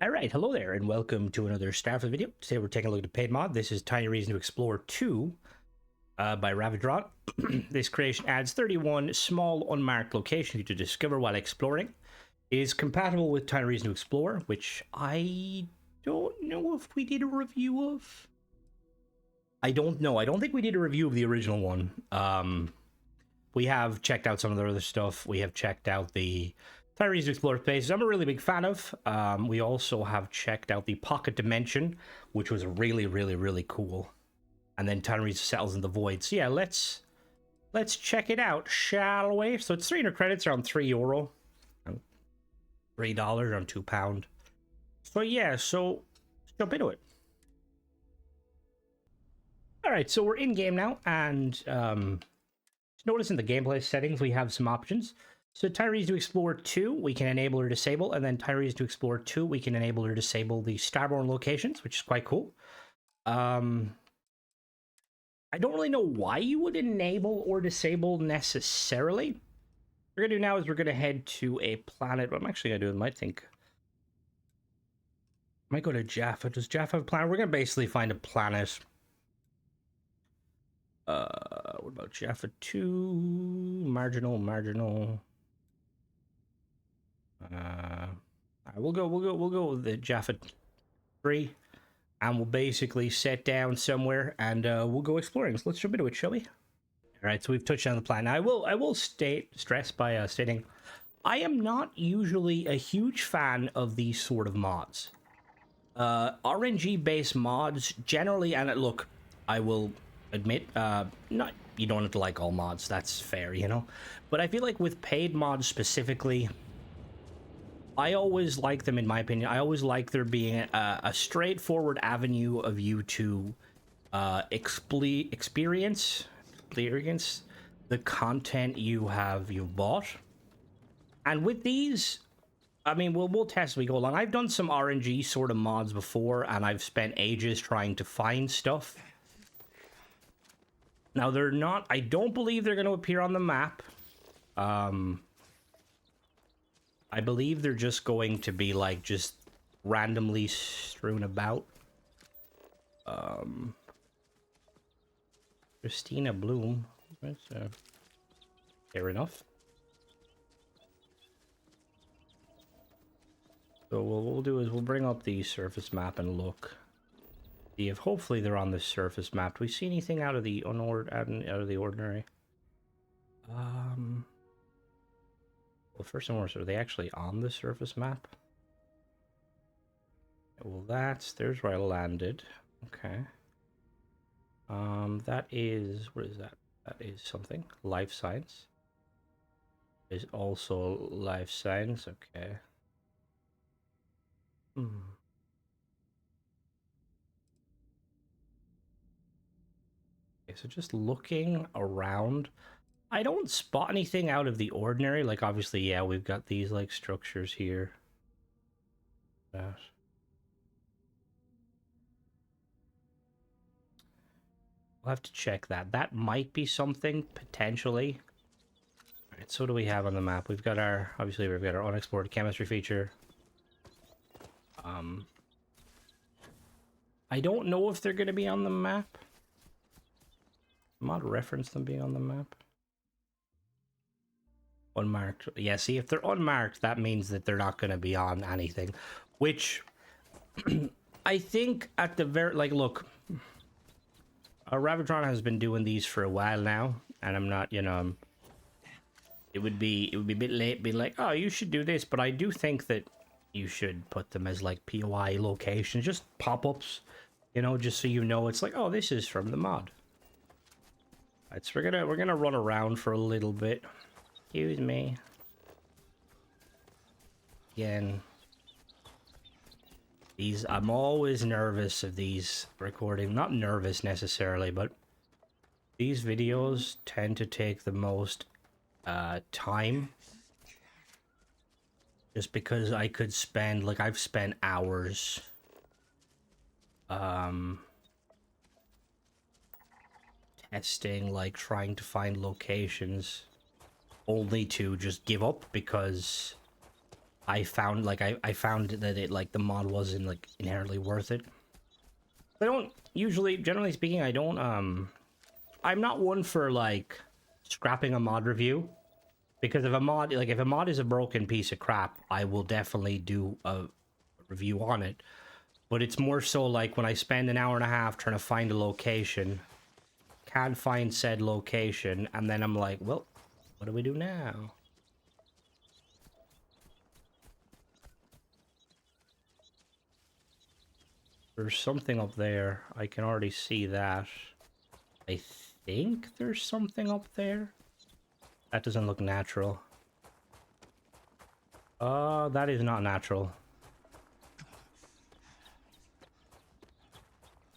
Alright, hello there, and welcome to another Starfield video. Today we're taking a look at the paid mod. This is Tiny Reason to Explore 2 by Ravagedron. This creation adds 31 small unmarked locations to discover while exploring. It is compatible with Tiny Reason to Explore, which I don't know if we did a review of. I don't know. I don't think we did a review of the original one. We have checked out some of the other stuff. We have checked out the Tyrese Explorer Spaces, I'm a really big fan of. We also have checked out the Pocket Dimension, which was really cool. And then Tyrese Settles in the Void. So yeah, let's check it out, shall we? So it's 300 credits, around €3. $3, around £2. So yeah, so let's jump into it. Alright, so we're in game now, and notice in the gameplay settings we have some options. So Tyrese to Explore 2, we can enable or disable, and then Tyrese to Explore 2, we can enable or disable the Starborn locations, which is quite cool. I don't really know why you would enable or disable necessarily. What we're gonna do now is we're gonna head to a planet. What I'm actually gonna do, I might go to Jaffa. Does Jaffa have a planet? We're gonna basically find a planet. What about Jaffa 2? Marginal. We'll go with the Jaffa 3, and we'll basically set down somewhere, and we'll go exploring. So let's jump into it, shall we? All right, so we've touched on the plan. Now, I will stress by stating, I am not usually a huge fan of these sort of mods. RNG-based mods generally, and look, I will admit, not you don't have to like all mods. That's fair, you know. But I feel like with paid mods specifically, I always like them, in my opinion. I always like there being a straightforward avenue of you to experience the content you've bought. And with these, I mean, we'll test as we go along. I've done some RNG sort of mods before, and I've spent ages trying to find stuff. Now, they're not... I don't believe they're going to appear on the map. I believe they're just going to be, like, just randomly strewn about. Christina Bloom. That's, fair enough. So what we'll do is we'll bring up the surface map and look. See if hopefully they're on the surface map. Do we see anything out of the ordinary? Well, first and foremost, are they actually on the surface map? Well, there's where I landed. Okay. That is, what is that? That is something. Life science. Is also life science. Okay. Okay, so just looking around, I don't spot anything out of the ordinary. Like, obviously, yeah, we've got these, like, structures here. That. We'll have to check that. That might be something, potentially. All right, so what do we have on the map? We've got our, obviously, we've got our unexplored chemistry feature. I don't know if they're going to be on the map. Mod reference them being on the map. Unmarked. Yeah, see, if they're unmarked, that means that they're not going to be on anything. Which, I think at the very... Like, look. Ravagedron has been doing these for a while now. And I'm not, you know... It would be a bit late being like, oh, you should do this. But I do think that you should put them as, like, POI locations. Just pop-ups. You know, just so you know it's like, oh, this is from the mod. Alright, so we're gonna run around for a little bit. Excuse me. Again. These, I'm always nervous of these recording. Not nervous necessarily, but these videos tend to take the most time. Just because I could spend, like, I've spent hours testing, like, trying to find locations, only to just give up because I found like I found that it like the mod wasn't like inherently worth it. I don't usually, generally speaking, I don't I'm not one for like scrapping a mod review, because if a mod is a broken piece of crap, I will definitely do a review on it. But it's more so like when I spend an hour and a half trying to find a location, can't find said location, and then I'm like, well, what do we do now? There's something up there. I can already see that. I think there's something up there. That doesn't look natural. That is not natural.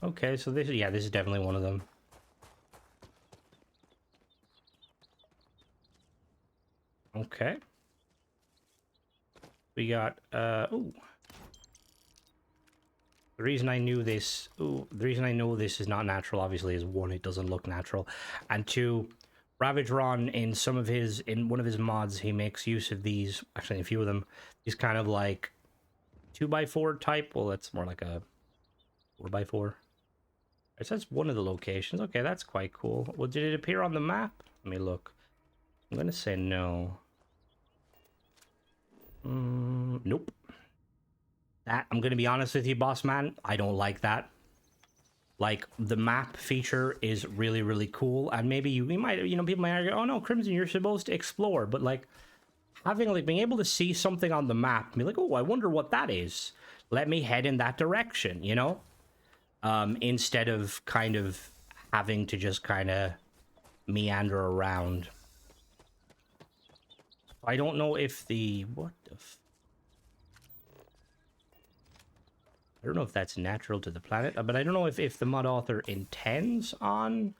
Okay, so this is definitely one of them. Okay. We got, ooh. The reason I know this is not natural, obviously, is one, it doesn't look natural, and two, Ravage Ron in one of his mods, he makes use of these, actually a few of them, these kind of like 2x4 type, well, that's more like a 4x4. It says one of the locations. Okay, that's quite cool. Well, did it appear on the map? Let me look. I'm gonna say no. Nope. That, I'm gonna be honest with you, boss man, I don't like that. Like, the map feature is really, really cool, and maybe people might argue, oh no, Crimson, you're supposed to explore, but like, being able to see something on the map, and be like, oh, I wonder what that is. Let me head in that direction, you know? Instead of kind of having to just kind of meander around. I don't know if what the I don't know if that's natural to the planet, but I don't know if the mod author intends on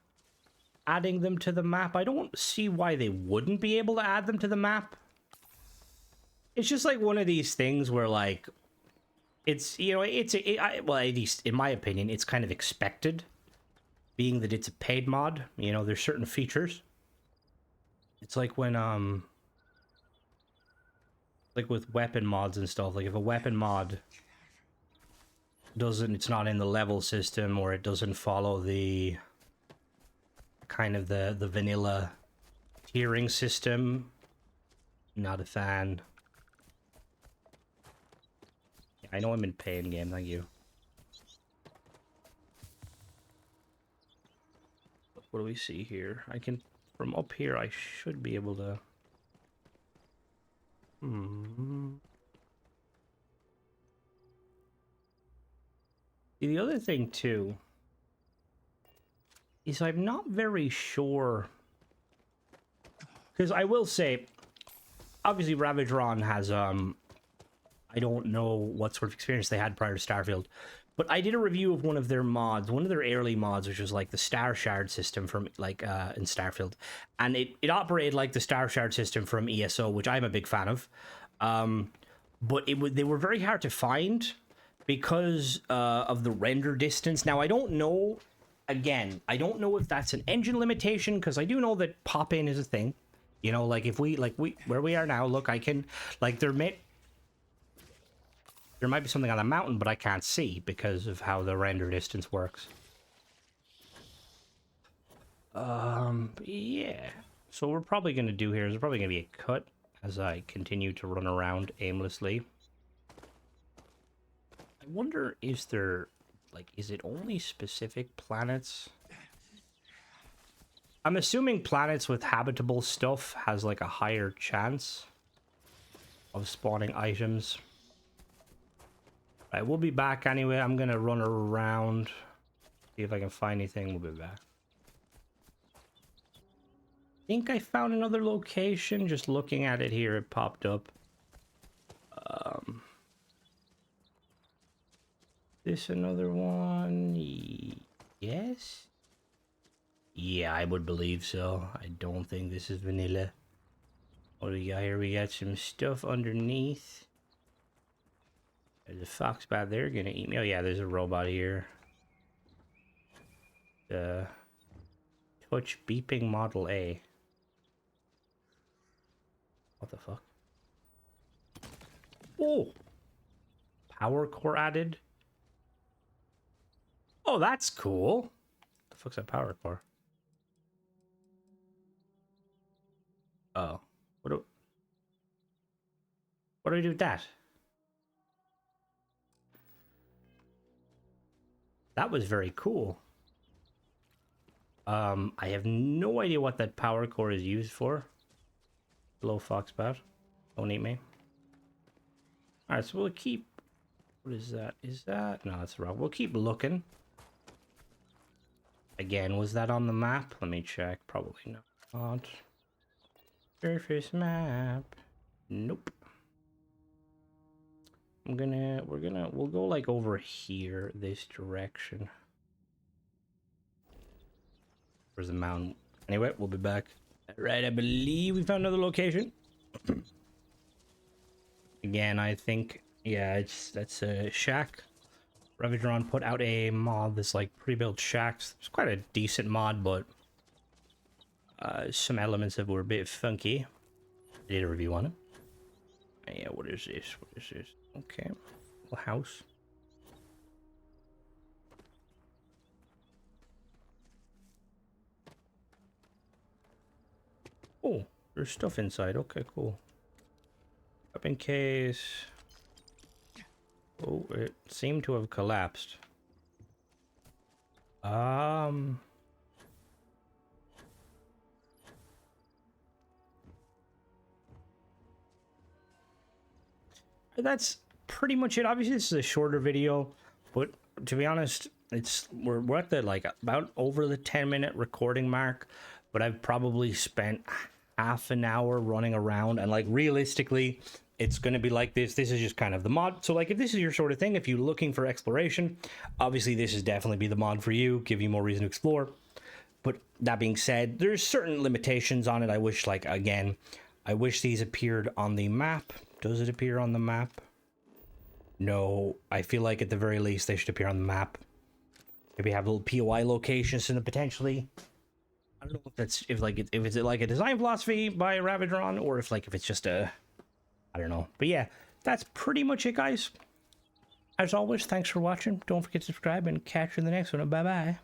adding them to the map. I don't see why they wouldn't be able to add them to the map. It's just like one of these things where like, it's, well, at least in my opinion, it's kind of expected, being that it's a paid mod. You know, there's certain features. It's like when, like with weapon mods and stuff, like if a weapon mod it's not in the level system, or it doesn't follow the kind of the vanilla tiering system, not a fan. I know I'm in pain game, thank you. What do we see here? I can, from up here, I should be able to... See, the other thing, too, is I'm not very sure... Because I will say, obviously, Ravage Ron has, I don't know what sort of experience they had prior to Starfield, but I did a review of one of their mods, one of their early mods, which was like the Star Shard system from like in Starfield, and it operated like the Star Shard system from ESO, which I'm a big fan of. But they were very hard to find because of the render distance. Now I don't know. Again, I don't know if that's an engine limitation, because I do know that pop-in is a thing. You know, like if we where we are now, look, I can like there might be something on the mountain, but I can't see because of how the render distance works. Yeah. So what we're probably going to do here is there's probably going to be a cut as I continue to run around aimlessly. I wonder, is it only specific planets? I'm assuming planets with habitable stuff has like a higher chance of spawning items. I will be back anyway. I'm gonna run around, see if I can find anything. We'll be back. I think I found another location. Just looking at it here, it popped up. This another one? Yes? Yeah, I would believe so. I don't think this is vanilla. What do we got here? We got some stuff underneath. There's a fox back there gonna eat me. Oh yeah, there's a robot here. The touch beeping Model A. What the fuck? Oh, power core added. Oh, that's cool. What the fuck's that power core? Oh, what do we do with that? That was very cool. I have no idea what that power core is used for. Hello, Foxbat. Don't eat me. Alright, so we'll keep... What is that? Is that... No, that's wrong. We'll keep looking. Again, was that on the map? Let me check. Probably not. Surface map. Nope. We'll go like over here, this direction. Where's the mountain? Anyway, we'll be back. Right, I believe we found another location. Again, I think, yeah, that's a shack. Revitron put out a mod that's like pre-built shacks. It's quite a decent mod, but some elements of it were a bit funky. I did a review on it. Yeah, what is this? What is this? Okay, little house. Oh, there's stuff inside. Okay, cool. Up in case. Oh, it seemed to have collapsed. That's pretty much it. Obviously, this is a shorter video, but to be honest, we're at the like about over the 10-minute recording mark, but I've probably spent half an hour running around, and like realistically, it's going to be like this. This is just kind of the mod. So like if this is your sort of thing, if you're looking for exploration, obviously this is definitely be the mod for you, give you more reason to explore. But that being said, there's certain limitations on it. I wish, like, again, I wish these appeared on the map. Does it appear on the map? No, I feel like at the very least they should appear on the map. Maybe have little POI locations and potentially. I don't know if that's if it's like a design philosophy by Ravidron, or if it's just a, I don't know. But yeah, that's pretty much it, guys. As always, thanks for watching. Don't forget to subscribe and catch you in the next one. Bye bye.